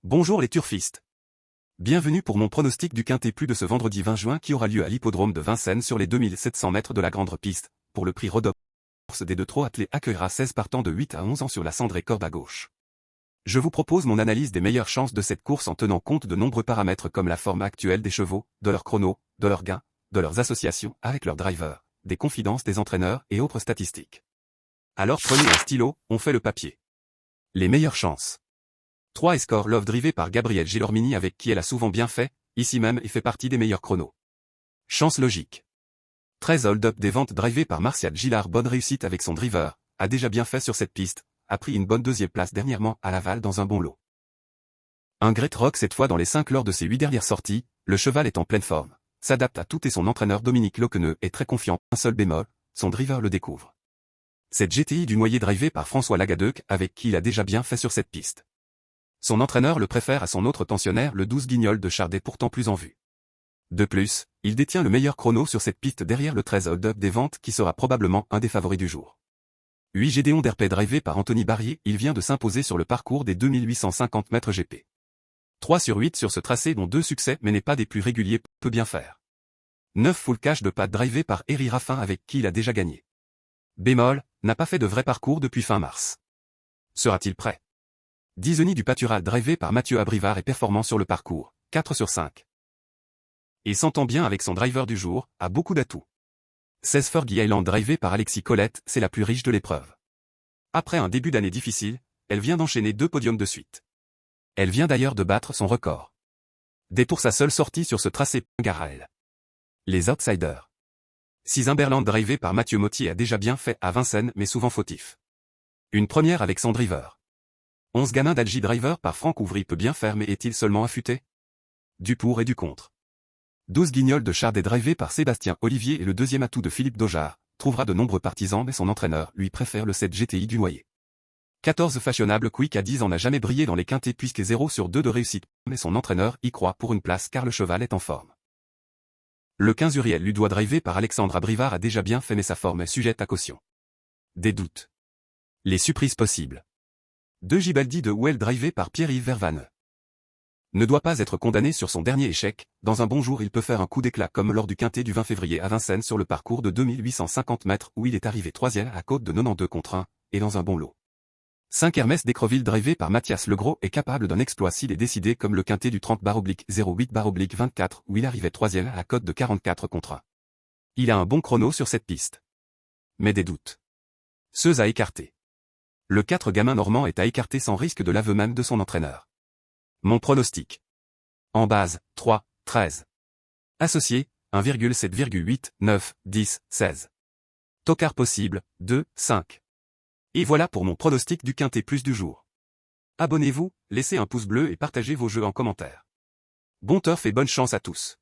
Bonjour les turfistes. Bienvenue pour mon pronostic du quintet plus de ce vendredi 20 juin qui aura lieu à l'hippodrome de Vincennes sur les 2700 mètres de la grande piste. Pour le prix Rodop, des deux trot attelés accueillera 16 partants de 8 à 11 ans sur la cendrée corde à gauche. Je vous propose mon analyse des meilleures chances de cette course en tenant compte de nombreux paramètres comme la forme actuelle des chevaux, de leur chrono, de leurs gains, de leurs associations avec leurs drivers, des confidences des entraîneurs et autres statistiques. Alors prenez un stylo, on fait le papier. Les meilleures chances. 3 Escort Love drivé par Gabriel Gilormini avec qui elle a souvent bien fait, ici même et fait partie des meilleurs chronos. Chance logique. 13 Hold Up des ventes drivé par Martial Gillard, bonne réussite avec son driver, a déjà bien fait sur cette piste, a pris une bonne deuxième place dernièrement à Laval dans un bon lot. Un Great Rock cette fois dans les 5 lors de ses 8 dernières sorties, le cheval est en pleine forme, s'adapte à tout et son entraîneur Dominique Loqueneux est très confiant, un seul bémol, son driver le découvre. Cette GTI du Noyer drivé par François Lagadeuc avec qui il a déjà bien fait sur cette piste. Son entraîneur le préfère à son autre pensionnaire le 12 Guignol de Chardet pourtant plus en vue. De plus, il détient le meilleur chrono sur cette piste derrière le 13 Hold Up des ventes qui sera probablement un des favoris du jour. 8 Gédéon d'Herpé drivé par Anthony Barrier, il vient de s'imposer sur le parcours des 2850 mètres GP. 3 sur 8 sur ce tracé dont 2 succès mais n'est pas des plus réguliers, peut bien faire. 9 Full Cash de Pat drivé par Eri Raffin avec qui il a déjà gagné. Bémol, n'a pas fait de vrai parcours depuis fin mars. Sera-t-il prêt? 10 Zeni du Pâtural drivé par Mathieu Abrivard est performant sur le parcours, 4 sur 5. Et s'entend bien avec son driver du jour, a beaucoup d'atouts. 16 Fergie Island drivé par Alexis Colette, c'est la plus riche de l'épreuve. Après un début d'année difficile, elle vient d'enchaîner 2 podiums de suite. Elle vient d'ailleurs de battre son record. Dès pour sa seule sortie sur ce tracé, Garaël. Les outsiders. 6 Imberland drivé par Mathieu Mottier a déjà bien fait à Vincennes mais souvent fautif. Une première avec son driver. 11 Gamin d'Algie driver par Franck Ouvry peut bien faire mais est-il seulement affûté? Du pour et du contre. 12 Guignol de Chardet drivé par Sébastien Olivier et le deuxième atout de Philippe Dojard, trouvera de nombreux partisans mais son entraîneur lui préfère le 7 GTI du Noyer. 14 Fashionable Quick à 10 ans n'a jamais brillé dans les quintés puisque 0 sur 2 de réussite, mais son entraîneur y croit pour une place car le cheval est en forme. Le 15 Uriel Ludois drivé par Alexandre Abrivard a déjà bien fait mais sa forme est sujette à caution. Des doutes. Les surprises possibles. 2 Gibaldi de Well drivé par Pierre-Yves Vervaneux. Ne doit pas être condamné sur son dernier échec, dans un bon jour il peut faire un coup d'éclat comme lors du quintet du 20 février à Vincennes sur le parcours de 2850 mètres où il est arrivé 3e à côte de 92 contre 1, et dans un bon lot. 5 Hermès d'Écreville drivé par Mathias Legros est capable d'un exploit s'il est décidé comme le quintet du 30/08/24 où il arrivait 3e à côte de 44 contre 1. Il a un bon chrono sur cette piste. Mais des doutes. Ceux à écarter. Le 4 Gamin Normand est à écarter sans risque de l'aveu même de son entraîneur. Mon pronostic. En base, 3, 13. Associé, 1,7,8, 9, 10, 16. Tocard possible, 2, 5. Et voilà pour mon pronostic du quintet plus du jour. Abonnez-vous, laissez un pouce bleu et partagez vos jeux en commentaire. Bon turf et bonne chance à tous.